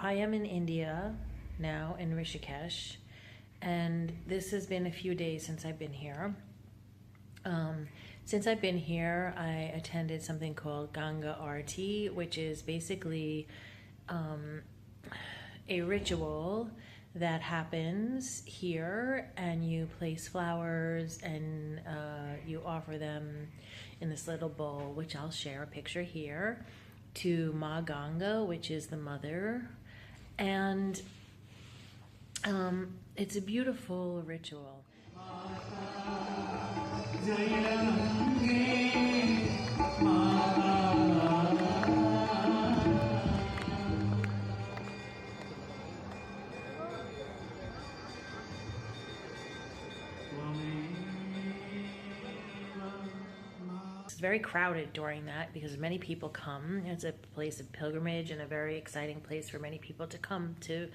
I am in India now, in Rishikesh, and this has been a few days since I've been here. Since I've been here, I attended something called Ganga Aarti, which is basically a ritual that happens here, and you place flowers and you offer them in this little bowl, which I'll share a picture here, to Ma Ganga, which is the mother. And it's a beautiful ritual. It's very crowded during that because many people come. It's a place of pilgrimage and a very exciting place for many people to come to